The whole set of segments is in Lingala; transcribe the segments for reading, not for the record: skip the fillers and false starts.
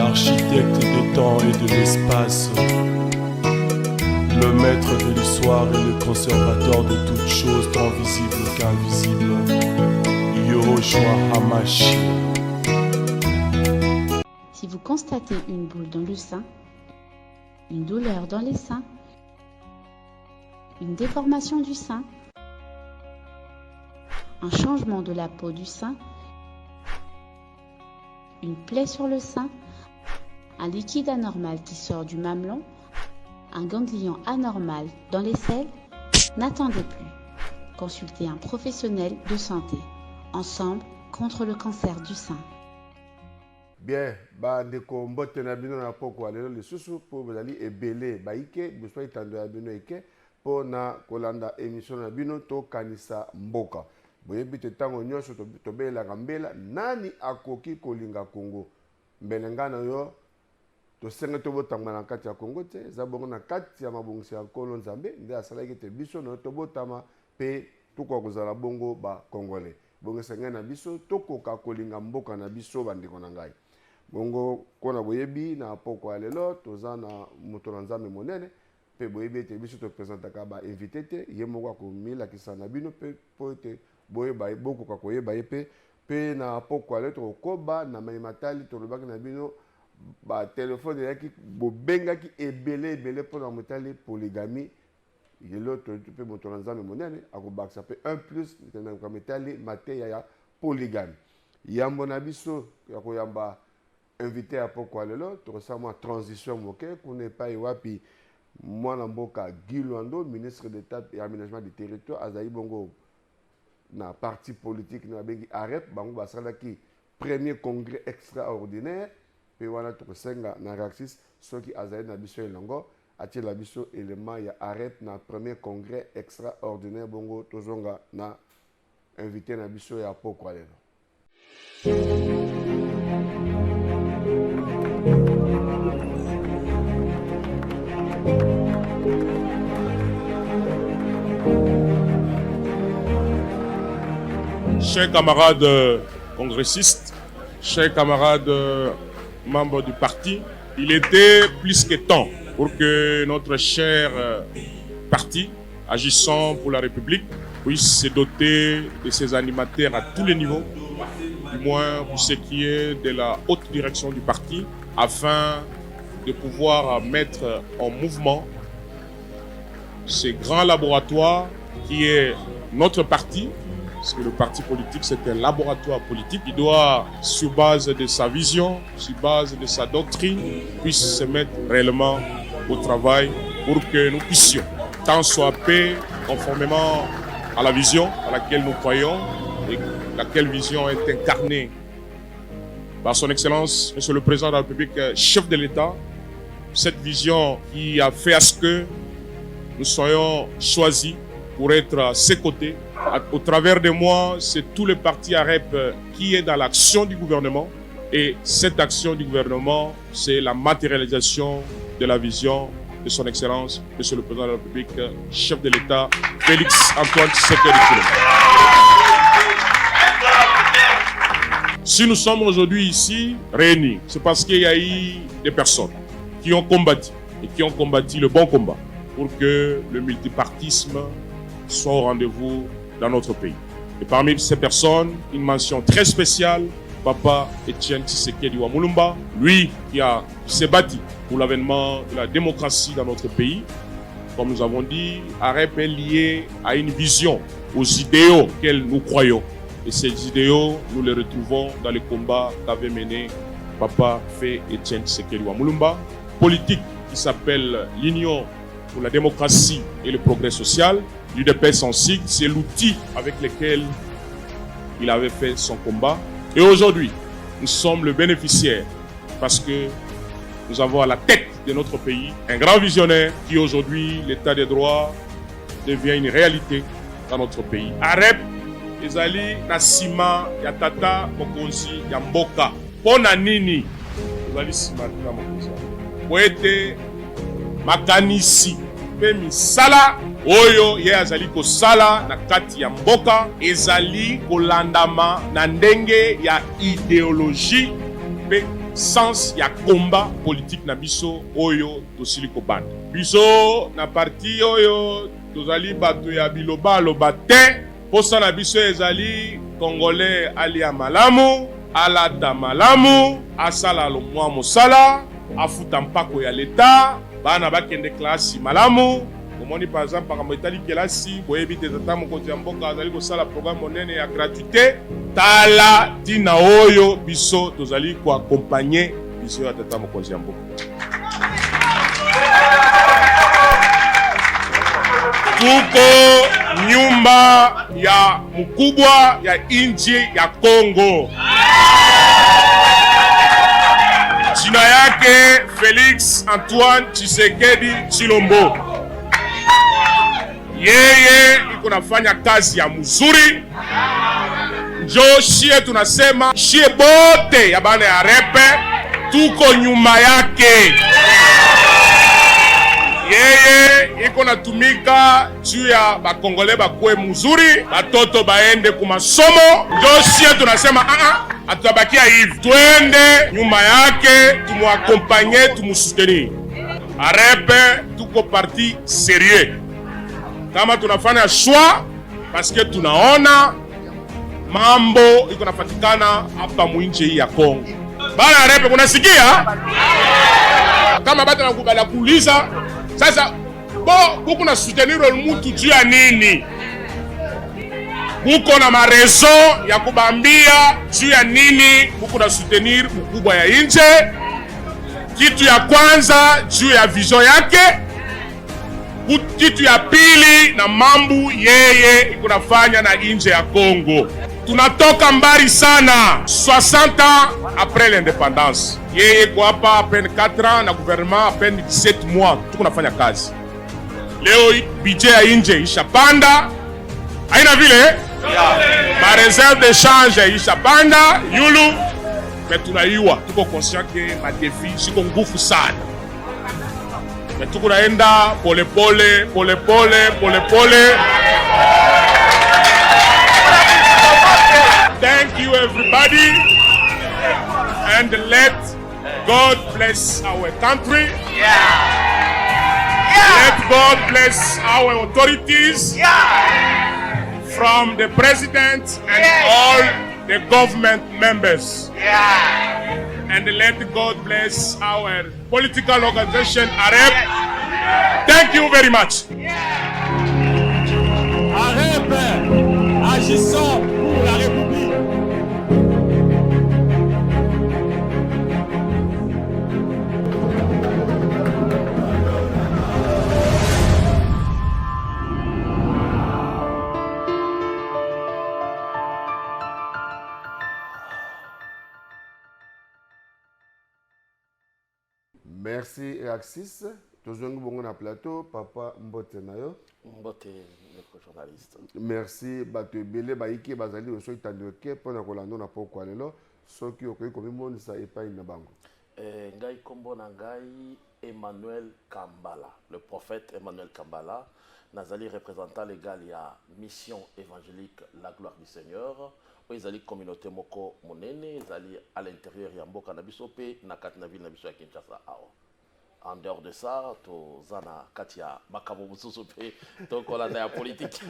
l'architecte des temps et de l'espace, le maître de l'histoire et le conservateur de toutes choses tant visibles qu'invisibles, Yahushua HaMashiach. Si vous constatez une boule dans le sein, une douleur dans les seins, une déformation du sein, un changement de la peau du sein, une plaie sur le sein, un liquide anormal qui sort du mamelon, un ganglion anormal dans les selles, n'attendez plus. Consultez un professionnel de santé. Ensemble contre le cancer du sein. Bien, ndeko mbote na bino na poko lelo lisusu po bazali ebele baike boswa itando ya bino eke po na kolanda émission na bino to kanisa mboka. Boyebi te tango nyonso tobelaka mbela nani akoki kolinga Kongo. Mbelenga na yo tosenga tobotama na kati ya Kongo te eza bongo na kati ya mabongisi ya Nkolo Nzambe nde asalaki te biso na tobotama pe tuko kozala bongo ba Congolais. Bongo senga na biso tokoka kolinga mboka na biso bandeko na ngai. Bongo kona boyebi na poko lelo toza na moto na Nzambe monene pe boyebi te biso to presentaka ba invité te ye moko ko mila kisana bino pe po te boyeba boko ka koyeba ye pe na poko lelo to koba na maimatali to lobaki na bino ba telefone yaki bobengaki ebele po na motali polygamie yelo to pe moto na Nzambe monene akobakisa pe 1+ na metali mateya ya polygamie yambo na biso ya koyamba invité à poko lelo to resama transition moke kune pa wapi mwana mboka Guy Luando ministre d'État et aménagement du territoire azali bongo na parti politique na bengi AREP bango basalaki premier congrès extraordinaire pe wana to senga na raxis soki azali na biso elongo atie la biso élément ya AREP na premier congrès extraordinaire bongo tozonga na invité na biso ya poko lelo. Chers camarades congressistes, chers camarades membres du parti, il était plus que temps pour que notre cher parti, agissant pour la République, puisse se doter de ses animateurs à tous les niveaux, du moins pour ce qui est de la haute direction du parti, afin de pouvoir mettre en mouvement ce grand laboratoire qui est notre parti. Parce que le parti politique, c'est un laboratoire politique. Il doit, sur base de sa vision, sur base de sa doctrine, puisse se mettre réellement au travail pour que nous puissions, tant soit peu, conformément à la vision à laquelle nous croyons, et laquelle vision est incarnée par son Excellence, Monsieur le Président de la République, chef de l'État. Cette vision qui a fait à ce que nous soyons choisis pour être à ses côtés. Au travers de moi, c'est tout le parti AREP qui est dans l'action du gouvernement. Et cette action du gouvernement, c'est la matérialisation de la vision de son Excellence, Monsieur le Président de la République, chef de l'État, Félix Antoine Tshisekedi Tshilombo. Si nous sommes aujourd'hui ici réunis, c'est parce qu'il y a eu des personnes qui ont combattu et qui ont combattu le bon combat pour que le multipartisme soit au rendez-vous dans notre pays. Et parmi ces personnes, une mention très spéciale, Papa Etienne Tshisekedi Wamulumba, lui qui s'est battu pour l'avènement de la démocratie dans notre pays. Comme nous avons dit, AREP est lié à une vision, aux idéaux auxquels nous croyons. Et ces idéaux, nous les retrouvons dans les combats qu'avait mené Papa Fé Etienne Tshisekedi Wamulumba. Politique qui s'appelle l'Union pour la démocratie et le progrès social. L'UDPS en sigle, c'est l'outil avec lequel il avait fait son combat. Et aujourd'hui, nous sommes le bénéficiaire parce que nous avons à la tête de notre pays un grand visionnaire qui aujourd'hui, l'état des droits, devient une réalité dans notre pays. AREP, ezali na sima ya tata mokonzi ya mboka. Pona nini ezali sima ya mokonzi? Poete makanisi pe misala oyo ye azali kosala na kati ya mboka ezali kolandama na ndenge ya idéologie pe sens ya combat politique na biso oyo tosili kobanda. Biso na parti oyo tozali bato ya biloba loba te, posa na biso ezali Congolais alia malamu, alata malamu, asala lomwa mosala, afuta mpako ya leta, bana bakende klasi malamu. Omoni par exemple par etali kelasi boyebi te tata mokonzi ya mboka azali kosala programme monene ya gratuité, tala tina oyo biso tozali koaccompagner biso ya tata mokonzi ya mboka. Tuko nyumba ya mkubwa ya inchi ya Kongo. Jina yake Felix Antoine Tshisekedi Tshilombo. Yeye iko nafanya kazi ya mzuri. Njo shie tunasema shie bote ya bana ya repe tuko nyuma yake. Yeye iko natumika juu ya bakongole bakwe mzuri, batoto baende kumasomo. Njo shie tunasema atubakia hivi, twende nyuma yake, tumuakompanye, tumusoutenir. Arepe tuko parti sérieux. Kama tunafanya choix parce que tunaona mambo iko nafatikana hapa mwinje hii ya Kongo. Bana Arepe kunasikia? Kama bata nakubala kuuliza sasa buku na soutenir mtu juu ya nini? Buko na marezo ya kubambia juu ya nini buku na soutenir mkubwa ya inje. Kitu ya kwanza juu ya vision yake, kitu ya pili na mambo yeye ikunafanya na inje ya Kongo. Tunatoka mbali sana, 60 ans après l'indépendance. Yeye kwa hapa à peine 4 ans na gouvernement à peine 17 mois tuko nafanya kazi. Leo budget ya inje ishapanda. Haina vile? Ma réserve de change ishapanda yulu. Mais tunaiwa, tuko conscient que ma défi siko ngufu sana. Mais tuko naenda pole pole, pole pole, pole pole. Thank you everybody, and let God bless our country. Let God bless our authorities, from the president and all the government members. And let God bless our political organization, AREP. Thank you very much. AREP, agissons pour la République. Merci Axis. Tozongi bongo na plateau, papa Mbote nayo. Mbote, notre journaliste. Merci bato ebele baiki bazali oso itandoke pona kolando na poko alelo soki okoki komimonisa epai na bango. Ngai kombo na ngai Emmanuel Kambala, le prophète Emmanuel Kambala, nazali représentant légal ya mission évangélique La Gloire du Seigneur. Ezali communauté moko monene, ezali à l'intérieur ya mboka na biso pe na kati na ville na biso ya Kinshasa awa. En dehors de ça, tozana kati ya makambo mosusu pe tokolanda ya politique.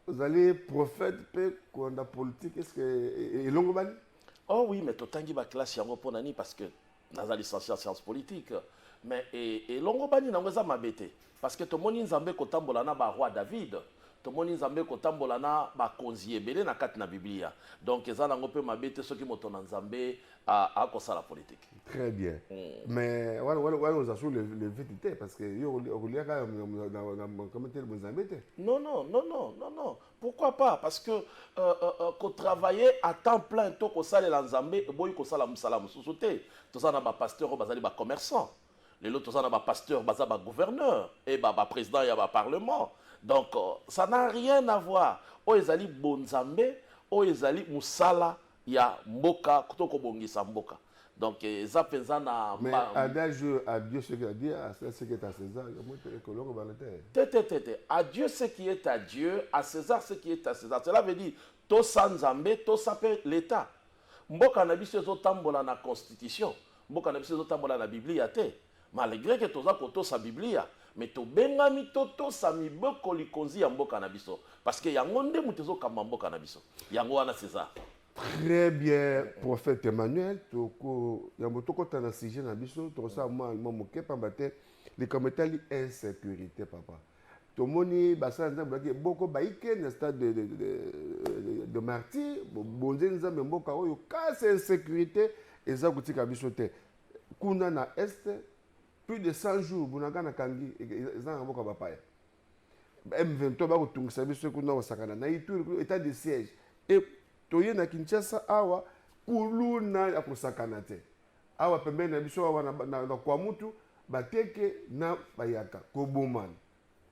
Ezali prophète pe konda politique, est-ce que elongo bani? Oh oui, mais totangi ba classe yango pona ni parce que nazali licencié en sciences politiques. Mais elongo bani nango za mabete parce que tomoni nzambe kotambola na ba roi David. Tomoni nzambe kotambola na bakonzi ebele na kati na Biblia. Donc eza nango pe mabete soki moto na nzambe a kosala politique. Très bien. Mais wala on sur le vérité parce que yo olia ka na commentaire nzambe te. Non. Pourquoi pas? Parce que ko travailler à temps plein to ko sala la nzambe boyi ko sala musala mususu te. To sana ba pasteur bazali ba commerçant. Les autres sana ba pasteur baza ba gouverneur et ba président ya ba parlement. Donc, ça n'a rien à voir. O ezali bonzambe, o ezali musala ya mboka, kutoko bongisa mboka. Donc, ça pensa na... Mais adage à Dieu ce qu'il a dit, à ce qui est à César, à Dieu ce qui est à Dieu, à César ce qui est à César. Cela veut dire, to sanzambe to sape l'état mboka na biso ezotambola na constitution mboka na biso ezotambola na biblia te malgré que toza kotosa biblia mais tobengami totosa miboko likonzi ya mboka na biso parce que yango nde moto ezokamba mboka na biso yango wana César. Très bien, prophète Emmanuel. Il y a un sujet dans le biso, tu as les commentaires insécurité, papa. Tout le monde a beaucoup de stade de martyr, c'est insécurité, et ça coûte à bisoter. Kuna na est, plus de 100 jours, Bunaka na Kangi, et ça a beaucoup de papaya. M23 va retourner sa biso, kuna au Sakana, na état de siège. Et toye na Kinshasa awa kuluna ya kusakana te awa pembeni na biso awa na kwa mutu bateke na bayaka kobomana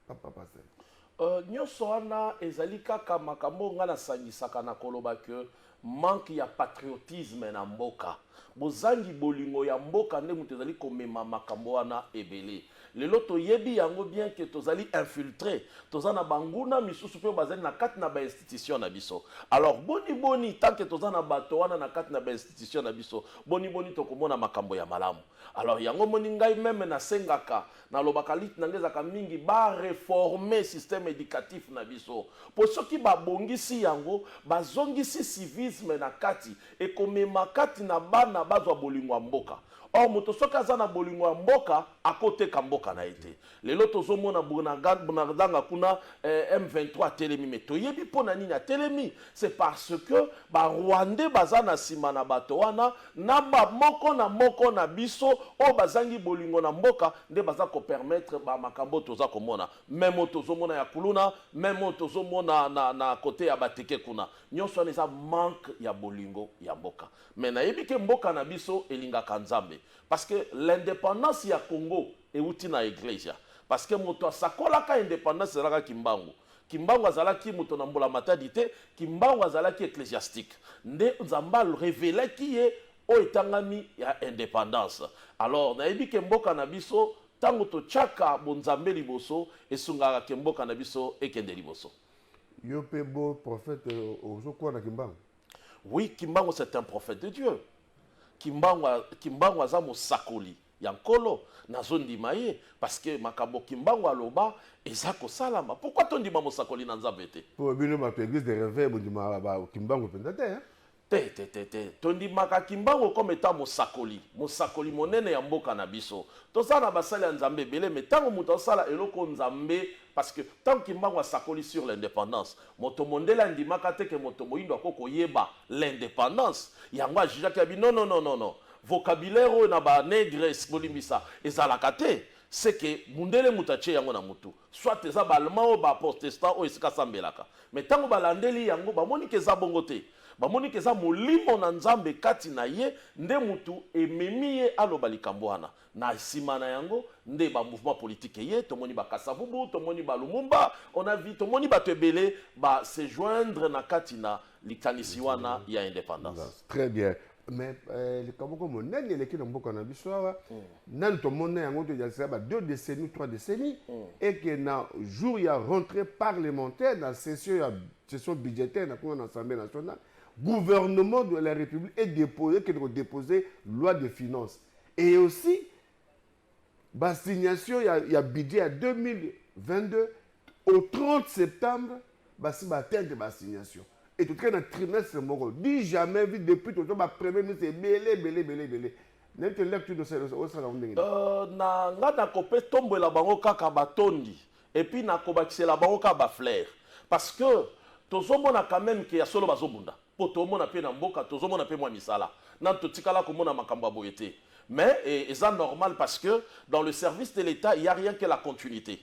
papa passer nyonso wana ezali kaka makambo nga nasangisaka na koloba ke manque ya patriotisme na mboka bozangi bolingo ya mboka nde moto ezali komema makambo wana ebele lelo toyebi yango bien que tozali infiltré toza na banguna misusu pe bazali na kati na ba institution na biso alors boni tant que toza na bato wana na kati na ba institution na biso boni tokomona makambo ya malamu alors yango moni ngai même na sengaka na lobaka lit na ngezaka mingi ba réformer système éducatif na biso po soki ba bongisi yango bazongisi civisme na kati e komema kati na bana bazwa bolingo ya mboka. Or moto soki aza na bolingo ya mboka akoteka mboka na ete lelo tozomona bunadanga kuna M23 telemi mais toyebi pona nini ya telemi c'est parce que ba Rwandais baza na sima na bato wana na ba moko na biso o bazangi bolingo na mboka nde baza ko permettre ba makambo toza komona même tozomona ya kuluna même tozomona na côté ya bateke kuna nyonso eza manque ya bolingo ya mboka mais nayebi ke mboka na biso elingaka nzambe parce que l'indépendance ya Congo euti na iglesia parce que moto asakolaka indépendance ezalaka kimbangu azalaki moto na mbola matadi te kimbangu azalaki ecclésiastique nde nzamba révélaki ye o etangami ya indépendance alors nayebi ke mboka na biso tango tochaka bonzambe liboso esungaka ke mboka na biso ekende liboso yo pe beau prophète ozokwa na kimbangu. Oui, Kimbangu c'est un prophète de Dieu. Kimbangu aza mosakoli ya nkolo nazondima ye parce que makambo Kimbangu aloba eza kosalama. Pourquoi tondima mosakoli na nzambe te? Po bino ma église de réveil bondima ba Kimbangu pendate hein? Te. Tondimaka Kimbangu comme étant mosakoli monene ya mboka na biso. Toza na basali ya nzambe belé mais tango muto osala eloko nzambe parce que tant Kimbangu asakoli sur l'indépendance moto mondela ndimaka te ke moto moyindo akoko yeba l'indépendance yango ajijaki abi non vocabulaire na ba nègre bolimbisa ezalaka te c'est que mundele mutache yango na mutu soit eza ba allemand ou ba protestant ou esika sambelaka mais tango balandeli yango bamoni ke za bongo te bamoni ke za molimo na nzambe kati na ye nde mutu ememi ye aloba likambo wana na sima na yango nde ba mouvement politique ye tomoni ba Kasavubu tomoni ba Lumumba on a vu tomoni ba tebele ba se joindre na kati na likanisi wana ya indépendance. Très bien. Mais le Kamoko monene les qui n'ont pas qu'on a vu ça nan to monene yango to ya ça 2 décennies 3 décennies et que na jour il y a rentrée parlementaire dans session budgétaire dans l'Assemblée nationale gouvernement de la République est déposé loi de finances et aussi la signation il y a budget à 2022 au 30 septembre si atteindre la signation et tout cas dans le trimestre moko dit jamais vu depuis tout le premier ministre c'est belé n'importe lecture de ça na ngana kopé tombe la bango kaka batondi et puis na kobakise la bango ka ba flair parce que tozomona quand même que ya solo bazobunda po tomona pe na mboka tozomona pe mwa misala nan totikala komona makambo boyete mais c'est normal parce que dans le service de l'État il y a rien que la continuité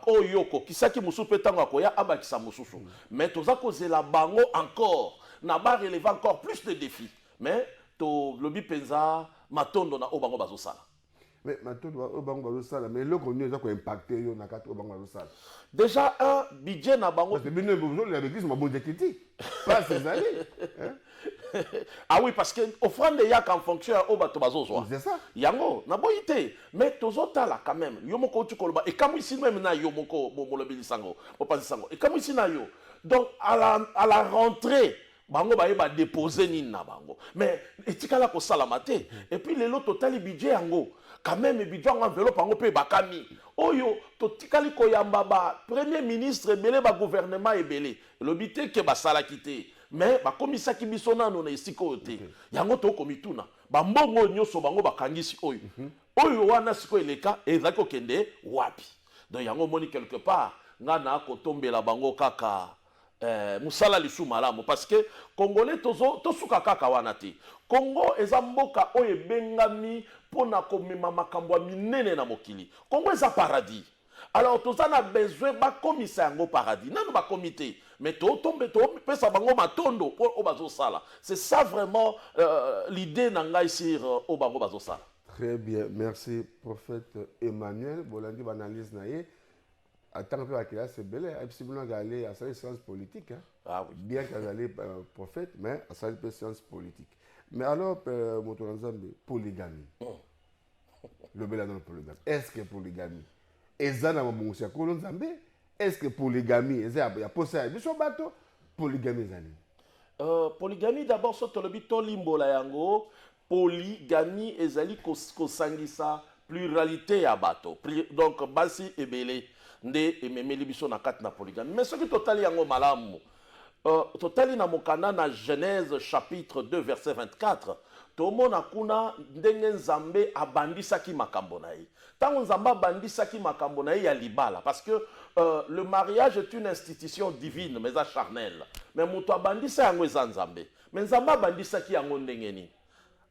oyo ko kisaki musu pe tango akoya abakisa mususu mais toza kozela bango encore na ba relever encore plus de défis mais to lobi penza matondo na obango bazosala. Mais matondo obango bazosala mais le contenu eza ko impacter yo na kati obango bazosala. Déjà un budget na bango parce que bino besoin la église ma bonne critique pas ces années hein? Ah oui parce que offrande ya en fonction au bato bazozwa c'est ça yango na boyité mais tozotala quand même yo moko tu koloba et comme ici même na yo moko molobeli sango opasi sango et comme ici na yo Donc, à la rentrée, bango ba déposer nini na bango. Mais, etikala ko salamate. Et puis, les lots total budget yango. Quand même, le budget en enveloppe yango pe bakami. Oyo, totikali ko yamba ba, premier ministre ebele ba gouvernement ebele. Le bité ke ba salakite. Mais, ba komisa ki bisona no na isiko te. Yango to komituna. Ba mbongo nyoso bango bakangisi oyo. Oyo wana siko eleka, ezako kende wapi. Donc, yango moni quelque part, ngana ko tombela bango kaka. Musala lisu malamu parce que Congolais tosuka kaka wana te. Congo eza mboka oyo bengami pona komema makambo minene na mokili. Congo eza paradis. Alors tozana besoin ba komisa yango paradis. Nanu ba comité mais to pesa bango matondo pour obazo sala. C'est ça vraiment l'idée nanga sur obango bazo sala. Très bien, merci prophète Emmanuel. Bolandi analyse naie. Attends que la c'est belle, absolument aller à sa science politique. Hein? Ah oui. Bien qu'elle allait prophète, mais à sa science politique. Mais alors, mon polygamie. Le bel dans le polygamie. Est-ce que polygamie? Est-ce que polygamie? Est-ce que polygamie? Polygamie d'abord, sur le bito limbo la yango. Polygamie ezali kosangisa pluralité à bateau. Donc, basi et belé. Nde ememeli biso na kati na polygamie. Mais ce qui totali yango malamu, totali na mokana na Genèse chapitre 2 verset 24, tomona kuna ndenge Nzambe abandisaki makambo na ye. Tango Nzambe abandisaki makambo na ye ya libala, parce que le mariage est une institution divine, mais à charnelle. Mais muto abandisa yango eza Nzambe. Mais Nzambe abandisaki yango ndenge nini?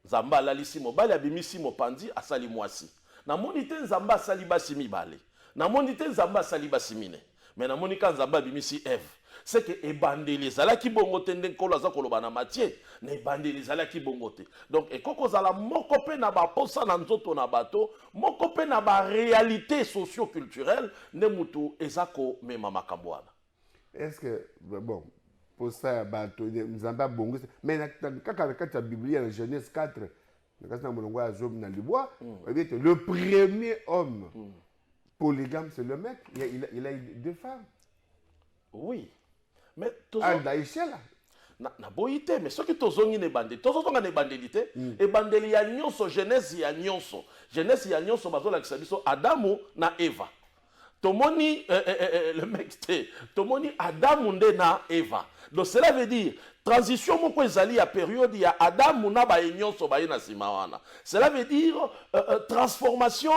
Nzambe alalisi mobali abimisi mopandi asali mwasi. Na moni te Nzambe asali basi mibale. Na moni te Nzamba sali basimine. Mais na moni ka Nzamba bimisi Eve. C'est que ebandeli zala ki bongo te ndekolo za koloba na Matthieu, ne ebandeli zala ki bongo te. Donc ekoko zala moko pe na ba posa na nzoto na bato, moko pe na ba réalité socio-culturelle ne mutu ezako mema makambo. Est-ce que bon pour ça bato Nzamba bongo mais quand la Bible en Genèse 4 le premier homme polygame, c'est le mec. Il a deux femmes. Oui. Mais na boité, mais ce qui tozongi ne bande, tozonga ne bandelité, et bandeli ya nyonso Genèse ya nyonso. Genèse ya nyonso bazola kisabiso Adamu na Eva. Tomoni le mec te, tomoni Adamu nde na Eva. Donc cela veut dire transition moko ezali ya période ya Adamu na ba nyonso ba na simawana. Cela veut dire transformation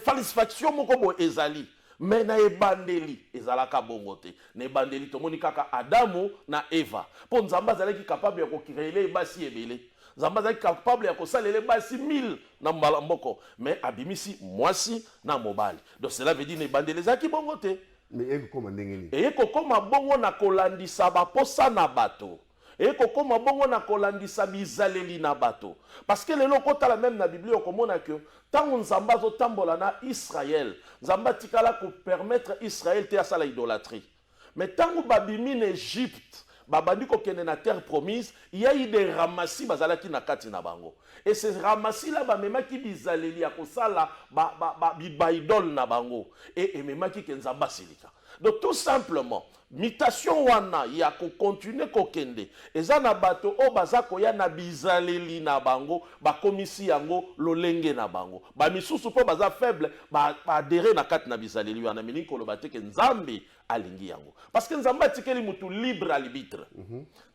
falsification moko bo ezali. Mais na ebandeli ezalaka bongo te. Na ebandeli tomoni kaka Adamu na Eva. Po Nzamba zalaki capable ya ko créer basi ebele. Nzamba zalaki capable ya ko salele basi 1000 na mbala mboko. Mais abimisi mwasi na mobali. Donc cela veut dire na ebandeli zaki bongo te. Mais il faut comment ndengeni. Et kokoma bongo na kolandisa ba posa na bato. Et kokoma bongo na kolandisa bizaleli na bato. Parce que lelo kota la même na Bible okomona que tant Nzamba zo tambola na Israël, Nzamba tikala ko permettre Israël te asala idolâtrie. Mais tant babimi en Égypte, babandi ko kene na terre promise, il y a eu des ramassis bazalaki na kati na bango. Et ces ramassis là ba memaki bizaleli ya kosala ba idole na bango et memaki ke Nzamba silika. Donc tout simplement mutation wana ya ko continuer ko kende eza na bato o bazako ya na bizaleli na bango ba komisi yango lolenge na bango ba misusu po baza faible ba adhérer na kati na bizaleli wana mini ko lobate ke Nzambe alingi yango parce que Nzamba tikeli mutu libre arbitre.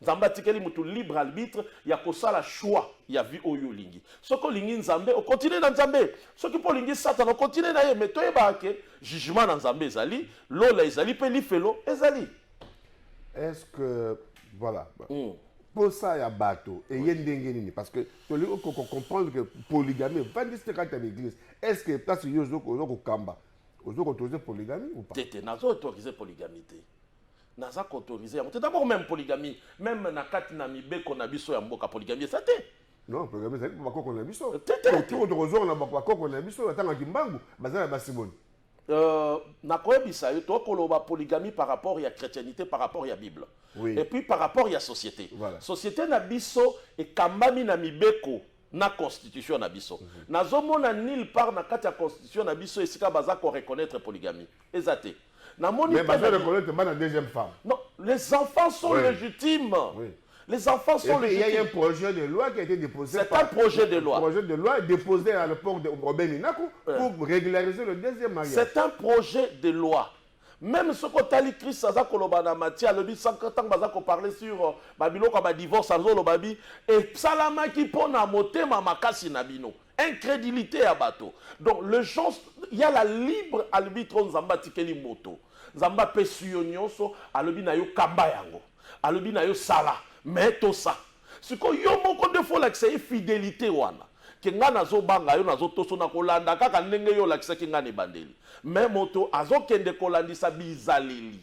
Nzamba tikeli mutu libre arbitre ya kosala choix ya vie oyo lingi soko lingi Nzambe o continuer na Nzambe soki po lingi Satan o continuer na ye mais toyeba ke jugement na Nzambe ezali lola ezali pe lifelo ezali. Est-ce que voilà pour ça il y a bateau et il y a ndengeni parce que tu lui comprendre que polygamie va dire quand tu l'église est-ce que place yozo ko kamba ozo autoriser polygamie ou pas? Tete nazo autoriser polygamie te. Naza autoriser on d'abord même polygamie même na kati na mibeko na biso ya mboka polygamie ça te. Non, polygamie c'est pas ko na biso. Tete tout autorisé na ba ko na biso atanga kimbangu bazala basimoni. Na koyebisa yo to koloba polygamie par rapport à la chrétienté par rapport à la Bible. Oui. Et puis par rapport à la société. Voilà. Société na biso e kambami na mibeko na constitution na biso. Nazomona nulle part na kati ya constitution na biso esika baza ko reconnaître polygamie. Ezate. Mais la deuxième femme. Non, les enfants sont légitimes. Oui. Les enfants sont légitimes. Il y a un projet de loi qui a été déposé. C'est un projet de loi. Un projet de loi déposé à l'époque de Robert Minakou pour régulariser le deuxième mariage. C'est un projet de loi. Même ce que Tali Christ Saza Kolobana Matia, le 150 ans, Baza ko parler sur Babilo comme divorce à Zolo Babi et Salama qui pone à moté Mamakasi Nabino. Incrédulité à bateau. Donc le gens, il y a la libre arbitre Nzamba Tikeli Moto. Nzamba Pesuyo Nyonso, alobi na yo kamba yango. Alobi na yo sala. Mais tout ça. Ce que yo moko de faut l'accès fidélité wana. Kenga nazo banga yo nazo toso na kolanda kaka ndenge yo l'accès kinga ne bandeli. Mais moto azo kende kolandisa bizaleli.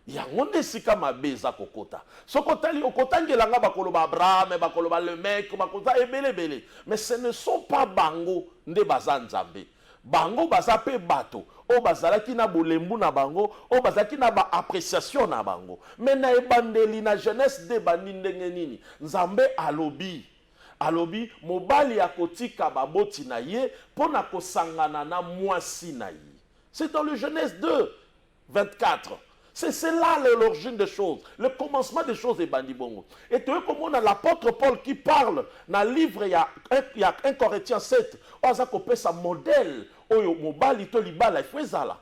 Yango nde sika mabeza kokota. Sokotali okotangelanga bakoloba Abraham, bakoloba le mec, bakota ebele. Mais ce ne sont pas bango nde bazanzambe. Bango baza pe bato. O bazalaki na bolembu na bango, o bazalaki na ba appréciation na bango. Mais na ebandeli na jeunesse de bandi ndenge nini. Nzambe alobi. Alobi mobali akotika baboti na ye pona kosangana na mwasi na ye. C'est dans le Genèse 2, 24. C'est là l'origine des choses, le commencement des choses est bandibongo. Et tu vois comme on a l'apôtre Paul qui parle dans le livre, il y a 1 Corinthiens 7, on a coupé sa modèle, mobali to libala et fwezala.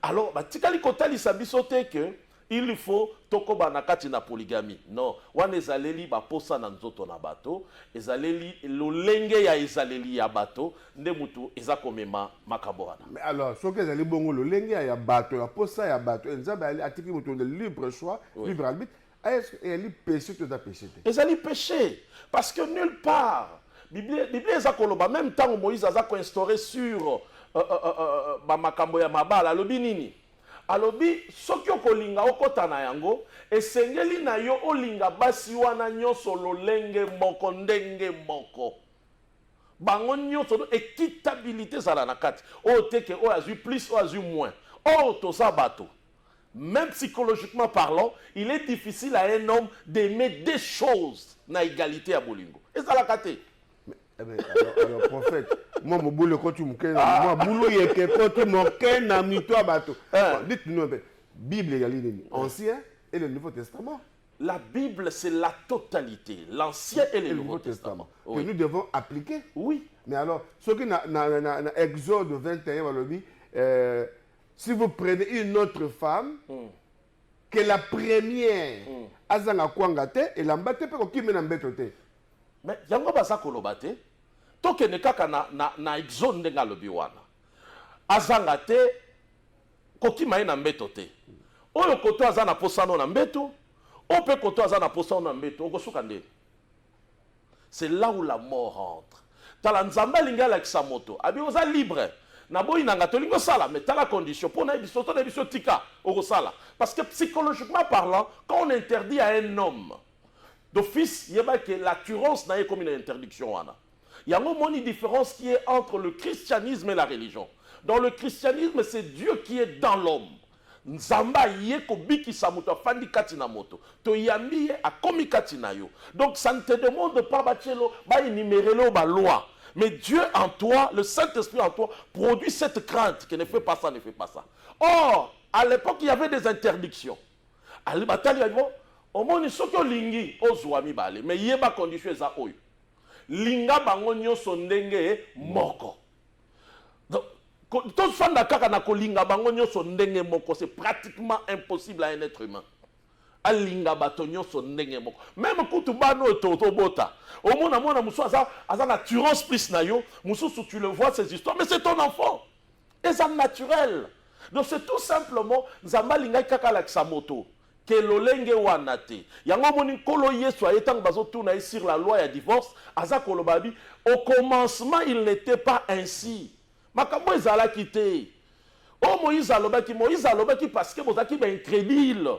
Alors, tikali kotali sabisote que il faut tokoba nakati na polygamie. Non, wana ezaleli ba posa na nzoto na bato, ezaleli lolenge ya ezaleli ya bato, nde mutu ezakomema makambo wana. Mais alors, ce que ezali bongo lolenge ya bato, ya posa ya bato, nzambe ali atiki mutu de libre choix, libre arbitre, est-ce qu'il péché tout à péché? Ezali péché parce que nulle part Bible ezakoloba même temps Moïse azako instauré sur ba makambo ya mabala lobi nini? Alobi soki okolinga okota na yango esengeli na yo olinga basi wana nyonso lolenge moko ndenge moko bango nyonso équitabilité zala na kati o teke o azui plus o azui moins o toza bato. Même psychologiquement parlant, il est difficile à un homme d'aimer des choses na égalité à bolingo. Et ça la kate. Alors, prophète, moi, mon boulot, quand tu me connais, moi, boulot, il y a quelqu'un qui m'a connais, toi, bateau. Dites-nous un peu, Bible, il y a l'Ancien et le Nouveau Testament. La Bible, c'est la totalité, l'Ancien et le Nouveau Testament. Que nous devons appliquer. Oui. Mais alors, ce qui dans Exode 21, on dit, si vous prenez une autre femme, que la première, azanga kwangate, et l'ambate, peut qu'il mène en bêtoté. Mais yango baza kolobate toke ne kaka na exode ndenga lobi wana azanga te kokima ye na mbeto te oyo koto aza na posano na mbeto ope koto aza na posano na mbeto okosuka ndeni. C'est là où la mort entre. Tala nzamba linga alakisa moto abi oza libre na boyi nanga to lingo sala mais tala condition pour na biso to na biso tika okosala parce que psychologiquement parlant quand on interdit à un homme d'office, il y a que l'assurance n'a comme une interdiction. Il y a une différence qui est entre le christianisme et la religion. Dans le christianisme, c'est Dieu qui est dans l'homme. Nzamba yeko biki samuto fandi katina moto. To yambi a komi katina yo. Donc ça ne te demande pas bachelo ba énumérer ba loi. Mais Dieu en toi, le Saint-Esprit en toi produit cette crainte que ne fait pas ça, ne fait pas ça. Or, à l'époque, il y avait des interdictions. À l'ébatali, omoni soki olingi ozwa mibale mais yeba condition eza oyo linga bango nyonso ndenge moko. Donc tofanda kaka na kolinga bango nyonso ndenge moko c'est pratiquement impossible à un être humain. Alinga bato nyonso ndenge moko même kutu bano tobota omona mona musu aza na turance plus na yo mususu tu le vois ces histoires mais c'est ton enfant et c'est naturel. Donc c'est tout simplement nzamba linga kaka la moto que lolenge wanate yango moni kolo yesu ayetang bazo tourna sur la loi ya divorce aza kolobabi au commencement il n'était pas ainsi makambo ezala kité o Moïse alobaki parce que bozaki ba incrédule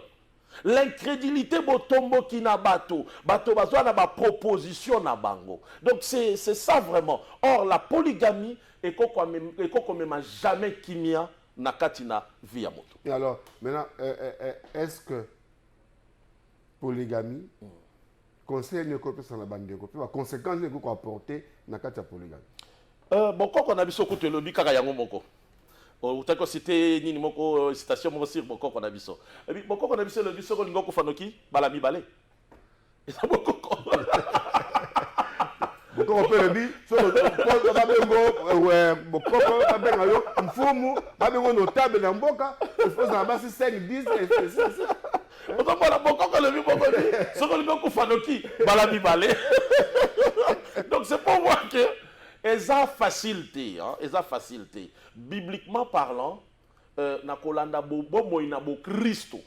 l'incrédulité botombo ki na bato bazwa na ba proposition na bango. Donc c'est ça vraiment. Or la polygamie ekoko mema jamais kimia na katina vie ya moto. Et alors maintenant est-ce que polygamie conseil ne copie sans la bande de copie la conséquence ne peut apporter na kati ya polygamie bon koko na biso kutu elobi kaka yango moko Utako cité nini moko citation moko sur bokoko na biso. Et puis bokoko na biso le biso ko lingo ko fanoki bala mibale. Et ça bokoko. Bokoko pe le bi so ko ba bengo bokoko ba benga yo mfumu ba bengo notable na mboka il faut ça basi 5 10 Otombola bokoko le bi bokoko. So ko lingo ko fanoki bala mibale. Donc c'est pour moi que eza facilité, hein, eza facilité. Bibliquement parlant, na kolanda bomo ina bo Christo.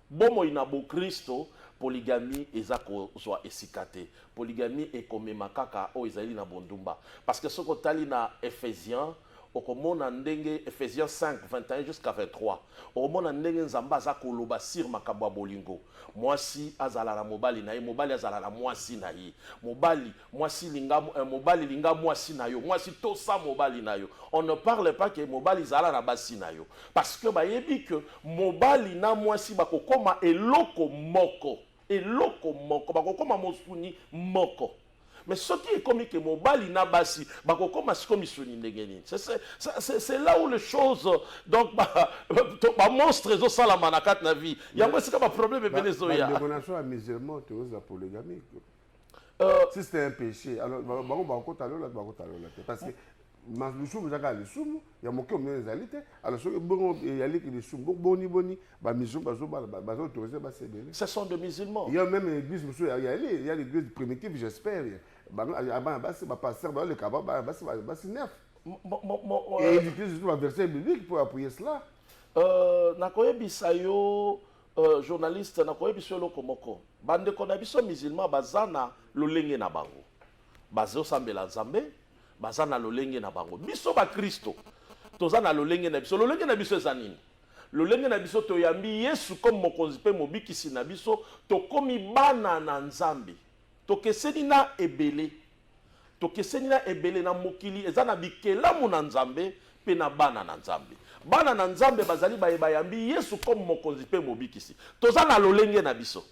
Bomo ina bo Christo, polygamie eza ko soit esikate. Polygamie est comme makaka o ezali na bondumba. Parce que ce que tali na Ephésiens, okomona ndenge Ephésiens 5 21 jusqu'à 23. Okomona ndenge nzamba za koloba sir makabwa bolingo. Mwasi azala na mobali na ye, mobali azala na mwasi na ye. Mwasi linga mwasi na yo, mwasi tosa mobali na yo. On ne parle pas que mobali zala na basi na yo. Parce que bayebi que mobali na mwasi bakokoma eloko moko. Eloko moko bakokoma mosuni moko. Mais ce qui est comme que mobali na basi bakokoma sikomi suni ndengeni. C'est là où les choses donc ba monstre zo sala manakat na vie. Yango c'est comme un problème Venezuela. La déconation à musulman tu vois la polygamie. Si c'est un péché alors bako talo la parce que le soum zaka le soum ya moke omyo ezalité alors ce bon yali que le soum boni ba musulman ba autorisé ba céder. Ce sont des musulmans. Il y a même l'église il y a l'église primitive j'espère. Avant ba pasteur ba le kaba ba neuf. Et l'église tout un verset biblique pour appuyer cela. Nakoyebisa yo journaliste nakoyebisa lo komoko. Bande kona biso musulman bazana lolenge na bango. Bazo sambela nzambe bazana lolenge na bango. Biso ba Kristo. Tozana lolenge na biso. Lolenge na biso ezanini. Lolenge na biso toyambi Yesu comme mokonzi pe mobikisi na biso tokomi bana na nzambe. Tokeseni na ebele. Tokeseni na ebele na mokili ezana bikelamu na nzambe pe na bana na nzambe. Bana na nzambe bazali bayambi Yesu comme mokonzi pe mobikisi. Tozana lolenge na biso.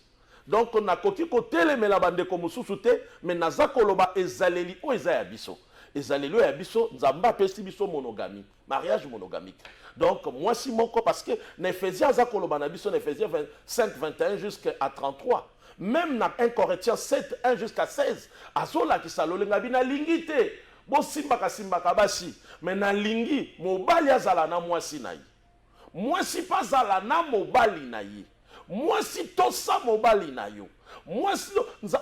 Donc on a koki ko telemela bande ko mususu te mais naza koloba ezaleli o eza ya biso. Ezaleli o ya biso nzamba pesi biso monogamie, mariage monogamique. Donc moi si moko parce que na Ephésiens za koloba na biso na Ephésiens 5 21 jusqu'à 33. Même dans 1 Corinthiens 7, 1 jusqu'à 16, azola ki salolenga bina lingite, bo simbaka basi, mais na lingi, mobali azala na mwasi na yi. Mwasi pa zala na mobali na yi. Mwasi tosa mobali na yo. Mwasi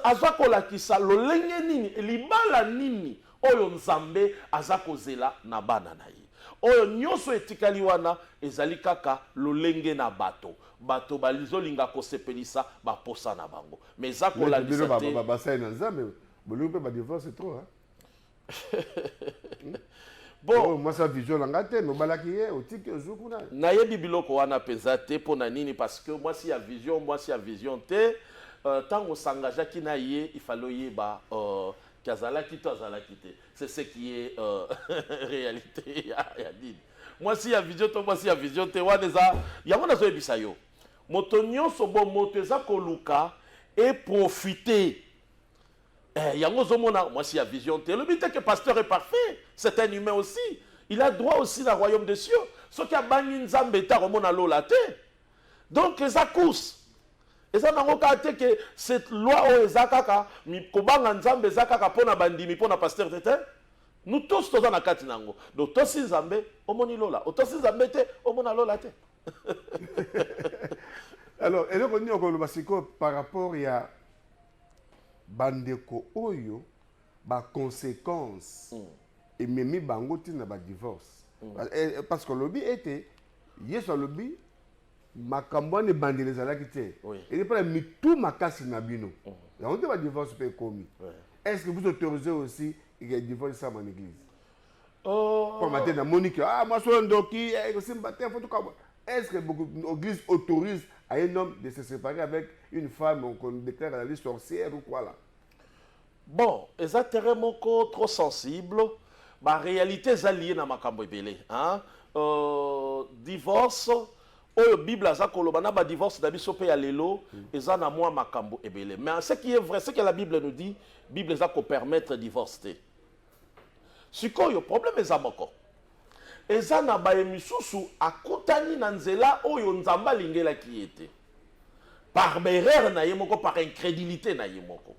azakola ki salolenge nini, libala nini, oyo nzambe azakozela na bana na yi. Oyo nyoso etikali wana ezali kaka lolenge na bato. Bato balizolinga kosepelisa baposa na bango. Mais ça ko la disate. Ba ça na nzambe. Bolumpe ba divorce c'est trop hein. Bon, moi ça vision langate no balaki ye otiki ozukuna. Na yebi biloko wana pezate pona nini parce que moi si ya vision te tango s'engagea ki na ye il fallait yeba kazalaki to azalaki te. C'est ce qui est réalité ya dit. Moi si ya vision te wana yango nazo yebisa yo. Moto nyonso bo moto eza koluka et profiter. Yango zomona moi si ya vision te. Le but est que pasteur est parfait, c'est un humain aussi. Il a droit aussi dans le royaume des cieux. Ce qui a banni nzambe ta remona lola te. Donc eza course. Eza nango ka te que cette loi o eza kaka mi kobanga nzambe eza kaka pona bandimi pona pasteur tete. Nous tous toza na kati nango. Donc tosi nzambe omoni lola. Otosi nzambe te omona lola te. Alors, et donc on a par rapport à bandeko oyo ba conséquences et même bangoti na ba divorce parce que le but était yeso le but makambo ne bandele zalaki te et pas mi tout makasi na bino on te ba divorce pe komi est-ce que vous autorisez aussi il y a divorce ça en église comme matin na Monique moi so ndoki c'est mbaté faut tout. Est-ce que beaucoup d'églises autorisent à un homme de se séparer avec une femme qu'on déclare à la liste sorcière ou quoi là? Bon, les intérêts trop sensibles, la réalité est liée à makambo ebele. Divorce, la Bible a dit divorce d'abiso pe ya lelo, eza na moi makambo ebele. Mais ce qui est vrai, ce que la Bible nous dit, la Bible a permettre de divorcer. Ce qui est le problème est moko. eza na baye misusu akutani na nzela oyo nzamba alingelaki ete par erreur na ye moko, par incrédulité na ye moko.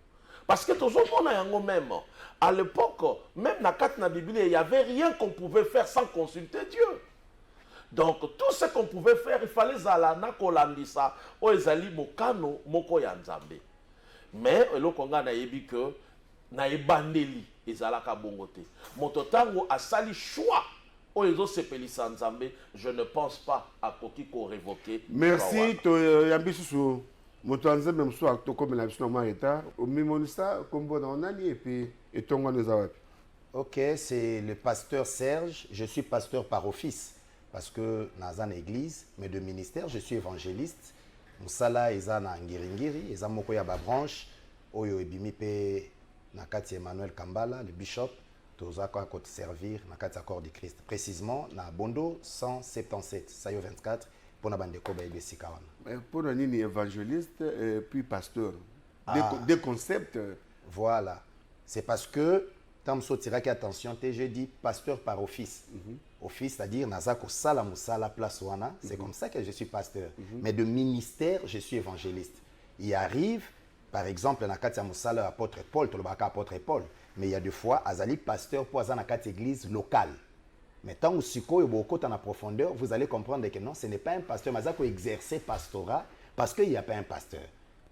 Parce que tozomona yango même à l'époque, même na kat na Bible, il y avait rien qu'on pouvait faire sans consulter Dieu. Donc tout ce qu'on pouvait faire, il fallait zala na kolandisa o ezali mokano moko ya nzambe. Mais eloko nga na yebi que na ebandeli ezalaka bongo te. Moto tango asali choix o ezo sepelisa nzambe, je ne pense pas à koki ko révoquer. Merci to yambisusu moto nzambe mso akokomela biso na marita o mimonista kombo na onani et puis etonga nezawapi. Ok, c'est le pasteur Serge, je suis pasteur par office parce que dans une église, mais de ministère, je suis évangéliste. Moussala eza na ngiringiri, eza moko ya ba branche oyo ebimi pe na kati Emmanuel Kambala, le bishop, toza ko te servir na kati accord de Christ. Précisément na Bondo 177, Sayo 24 pour na bandeko ba ebesika wana. Pour un évangéliste et puis pasteur. Des concepts. Voilà. C'est parce que tant que je attention, je dis pasteur par office. Office, c'est-à-dire Nazako Sala Moussala place wana, c'est comme ça que je suis pasteur. Mais de ministère, je suis évangéliste. Il arrive, par exemple, dans Katia Moussala, apôtre Paul, Tolobaka apôtre Paul, mais il y a des fois, Azali pasteur pour Azana Katia église locale. Mais tant que Siko et beaucoup en profondeur, vous allez comprendre que non, ce n'est pas un pasteur, mais Azako exercer pastorat parce qu'il n'y a pas un pasteur.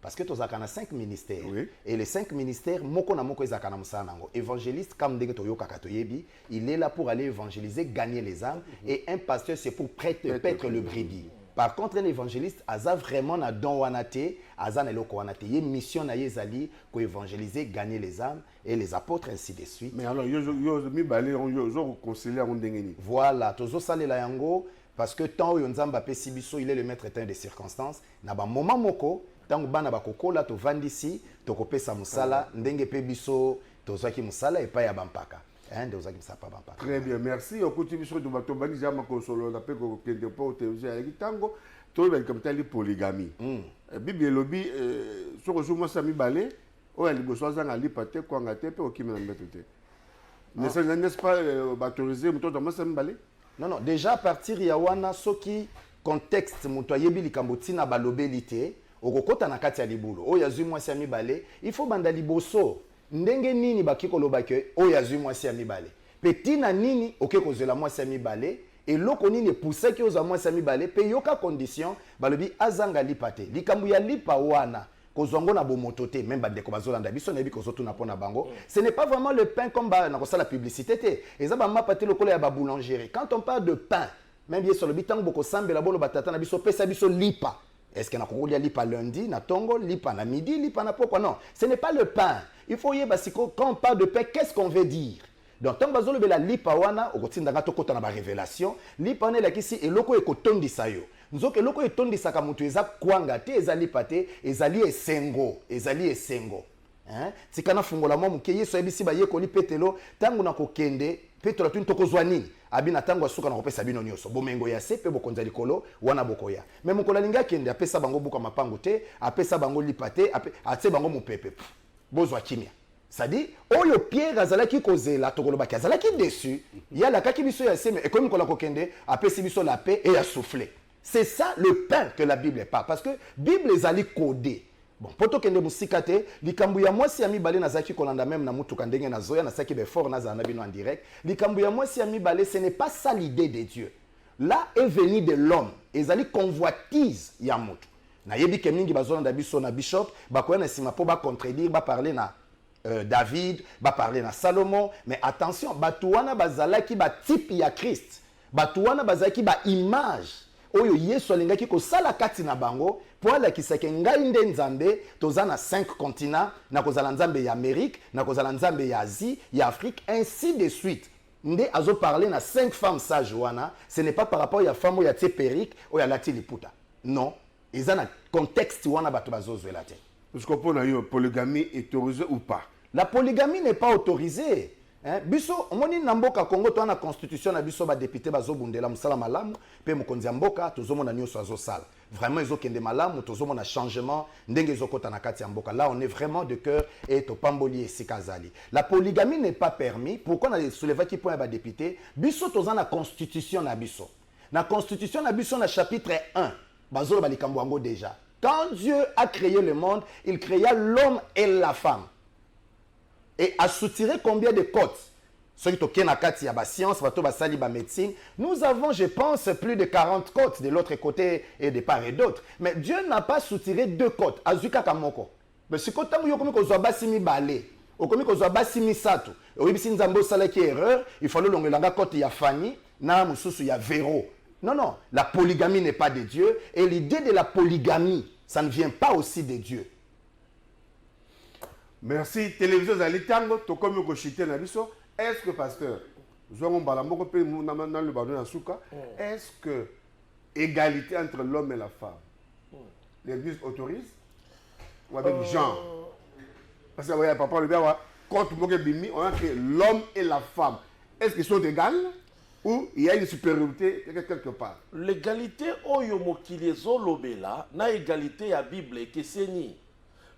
Parce que tu as 5 ministères. Oui. Et les 5 ministères, évangéliste, comme il est là pour aller évangéliser, gagner les âmes. Et un pasteur, c'est pour paître le brebis. Par contre, un évangéliste, il a vraiment un don, il a une mission pour évangéliser, gagner les âmes et les apôtres, ainsi de suite. Mais alors, voilà, parce que tant que Nzamba il est le maître éteint des circonstances, il y a un moment moko, tant que bana bakokola to vandisi to kopesa musala ndenge pe biso to zaki musala et pas ya bampaka hein de zaki musala bampaka. Très bien, merci. Au côté biso to bato bani jama konsolo na pe ko kende po théologie ya kitango to ba comme polygamie. Bible lobi soko jomo sami balé o ya liboso zanga lipate ko ngate pe o kimena mbetete. N'est-ce pas autoriser muto to sami balé? Non, déjà à partir ya wana soki contexte muto yebi likambo tina balobelité okokota na kati ya libulo oyo azwi mwasi ya mibale il faut banda liboso ndenge nini bakiko lobake oyo azwi mwasi ya mibale pe na nini oke kozela mwasi ya mibale eloko nini epusaki oza mwasi ya mibale pe yoka condition balobi azanga lipa te likambo ya lipa wana kozongo na bomoto te même bandeko bazolanda biso na yebi kozotuna mpona bango ce n'est pas vraiment le pain comme na kosala publicité te eza bamapa te lokola ya baboulangerie quand on parle de pain même bien sur le bitango bokosambela bolo batata na biso pesa biso lipa. Est-ce qu'on a couru lipa lundi, na tongo, lipa na midi, lipa na pourquoi non? Ce n'est pas le pain. Il faut y aller quand on parle de pain, qu'est-ce qu'on veut dire? Donc, tant que la lipa wana, au quotidien d'agato kota na ba révélation, lipa wana la kisi et loko e kotondi sayo. Nous que loko e tondi saka mutu eza kwanga te ezali pate, ezali esengo. Hein? Si kana fungola mo muke yeso ebisi ba yekoli petelo, tangu na kokende, petelo tu ntoko nini? Abina tango asuka na kopesa bino nyoso bomengo ya sepe bokonza likolo wana bokoya mais mokola linga kende apesa bango buka mapango te apesa bango lipate atse bango mupepe bozwa kimia sadi oyo Pierre azalaki kozela tokolobaki azalaki déçu yala kaki biso ya seme et comme kola kokende apesi biso la paix et a soufflé c'est ça le pain que la Bible parle parce que Bible ezali codé. Bon, poto kende musika te, likambu ya mwasi ya mibale nazaki kolanda même na mutuka ndenge na zoya na saki be fort na zana bino en direct. Likambu ya mwasi ya mibale, ce n'est pas ça l'idée de Dieu. Là est venu de l'homme, ezali convoitise ya mutu. Na yebi ke mingi bazolanda biso na bishop, bakoya na sima po ba contredire, ba parler na David, ba parler na Salomon, mais attention, batuwana bazalaki ba type ya Christ. Batuwana bazalaki ba image. Oyo Yesu alingaki ko sala kati na bango pour ala kisake ngai nde nzambe toza na 5 continents na kozala nzambe ya Amérique na kozala nzambe ya Asie ya Afrique ainsi de suite nde azo parler na 5 femmes sages wana ce n'est pas par rapport ya femme ya teperique ou ya lati liputa non eza na contexte wana bato bazozwela te parce que pour la polygamie est autorisée ou pas la polygamie n'est pas autorisée. Hein? Biso, omoni na mboka Congo to na constitution na biso ba député bazobundela musala malamu pe mokonzi ya mboka tozomona nyoso azosala. vraiment ezokende malamu tozomona changement ndenge ezokota na kati ya mboka. Là on est vraiment de cœur et topamboli esika azali. La polygamie n'est pas permis. Pourquoi on a soulevé qui point ba député biso toza na constitution na biso. Na constitution na biso na chapitre 1 bazolo balikambo yango déjà. Quand Dieu a créé le monde, il créa l'homme et la femme. Et a soutiré combien de côtes? Ceux qui ont la science, la médecine, nous avons, je pense, plus de 40 côtes de l'autre côté et de part et d'autre. Mais Dieu n'a pas soutiré 2 côtes. Azuka Kamoko. Mais si vous avez basimi balé, vous avez basimi sato, vous avez erreur, il faut que vous côte ya Fanny, na mususu ya Véro. Non, non, la polygamie n'est pas de Dieu. Et l'idée de la polygamie, ça ne vient pas aussi de Dieu. Merci. Télévision Zalitango, to comme ko chité na biso. Est-ce que pasteur, est-ce que égalité entre l'homme et la femme, l'Église autorise ou avec genre? Parce que ouais, papa le bien contre Mogebimi, on a que l'homme et la femme, est-ce qu'ils sont égales ou il y a une supériorité quelque part? L'égalité oyo mokili ezolobela na égalité ya Bible ekeseni.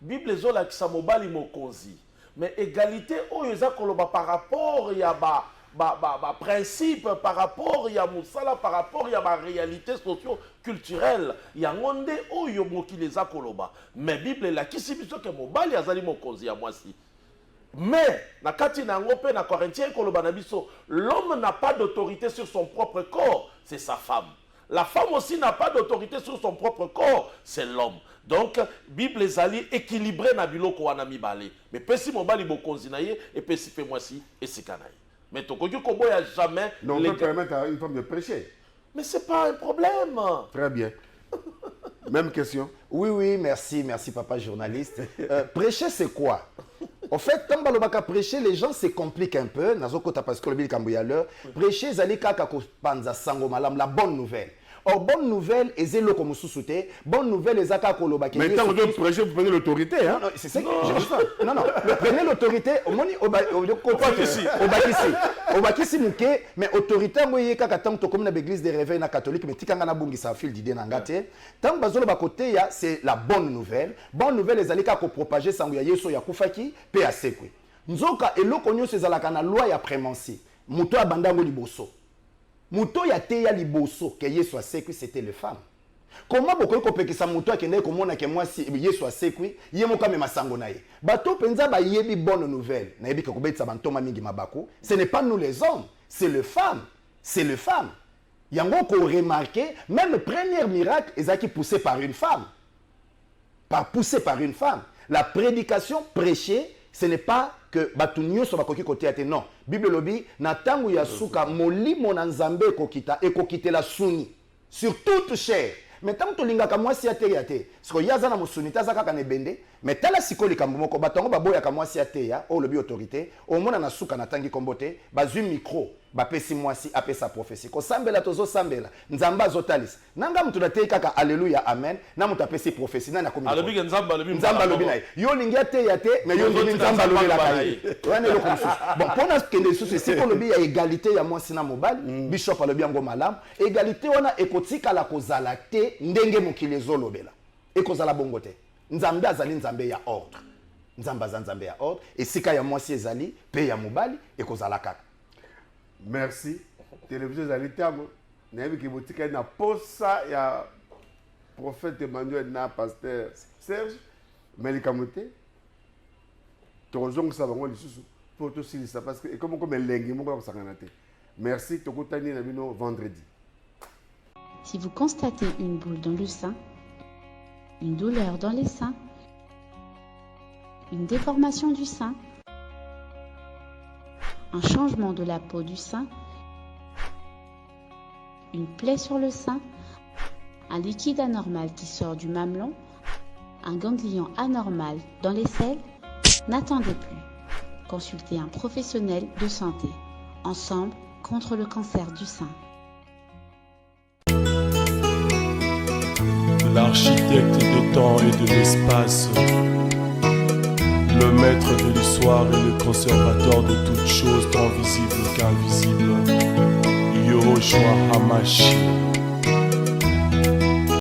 Bible ezolakisa mobali mokonzi. Mais égalité oyo eza koloba par rapport ya principe, par rapport ya musala, par rapport ya réalité socio-culturelle, ya ngonde oyo mokili eza koloba. Mais Bible la kisi biso ke mobali azali mokonzi ya mwasi. Mais na kati na ngope na Corinthiens koloba na biso, l'homme n'a pas d'autorité sur son propre corps, c'est sa femme. La femme aussi n'a pas d'autorité sur son propre corps, c'est l'homme. Donc, Bible ezali équilibré na biloko wana mibale. Mais pesi mobali bokonzi na ye et pesi pe mwasi esika na ye. Mais tokoki koboya jamais. Non, on peut permettre à une femme de prêcher. Mais c'est pas un problème. Très bien. Même question. Oui, oui, merci, merci papa journaliste. Prêcher c'est quoi? En fait, quand balobaka prêcher, les gens se compliquent un peu. Nazokota parce que le bil kambuya leur. Prêcher zali kaka ko panza sango malam, la bonne nouvelle. Or, bonne nouvelle, ezelo comme sous-souté. Bonne nouvelle, ezaka kolobaki. Mais quand vous devez prêcher, vous prenez l'autorité, hein? Non, c'est ça que je dis ça. Non, non. Prenez l'autorité. Obakisi mouké, mais autorité, moi, yé kaka tant que comme na l'église des réveils na catholique, mais tikanga na bungi sa fil d'idée nangate. Tant bazolo bakoté ya, c'est la bonne nouvelle. Bonne nouvelle, ezalika ko propager sangu ya yeso ya kufaki, pe asekwe. Nzoka eloko nyo sezalaka na loi ya prémenci. Muto abandango liboso. Muto ya te ya liboso ke Yesu asekwi c'était les femmes. Comment bokoyi kopekisa muto akende komona ke mwasi Yesu asekwi ye moka me masango na ye. Bato penza ba yebi bonne nouvelle. Na yebi ke kobetisa bantoma mingi mabako. Ce n'est pas nous les hommes, c'est les femmes. C'est les femmes. Yango ko remarquer même le premier miracle ezaki poussé par une femme. Poussé par une femme. La prédication prêchée, ce n'est pas que batunyo so bakoki kote ate non. Bible lobi na tangu ya suka molimo na nzambe ekokita ekokitela suni sur toute chair. Mais tant que linga kamwasi ate yate. Siko yaza na musuni taza kaka ne bende, mais tala sikoli kamomoko batongo baboya kamwasi ate ya o lobi autorité, o mona na suka na tangi kombote, bazu micro, bapesi mwasi apesa prophétie. Ko sambela tozo sambela, nzamba zotalis. Nanga mutu na te kaka alléluia amen, na mutu apesi prophétie na komi. Alobi nzamba lobi nzamba lobi na. Yo lingi ate yate, mais yo ngi nzamba lobi la kai. Wana lo comme ça. Bon, pona kende susu siko lobi ya égalité ya mwasi na mobali, bishop alobi ngo malam, égalité wana ekotika la kozala te ndenge mokili ezolobela. Ekozala bongo te. Nzambe azali nzambe ya ordre. Nzambe ya ordre. Et sika ya mwasi ezali, pe ya mobali, ekozala kaka. Merci. Télévision Zalitango. Nayebi ki botika na posa ya prophète Emmanuel na pasteur Serge. Melikamote. Tozong sa bango lisusu. Pour tout ça parce que comme elengi moko ko sakana te. Merci tokutani na bino vendredi. Si vous constatez une boule dans le sein, une douleur dans les seins, une déformation du sein, un changement de la peau du sein, une plaie sur le sein, un liquide anormal qui sort du mamelon, un ganglion anormal dans les selles, n'attendez plus. Consultez un professionnel de santé. Ensemble contre le cancer du sein. L'architecte du temps et de l'espace, le maître de l'histoire et le conservateur de toutes choses tant visibles qu'invisibles, Yahushua HaMashiach.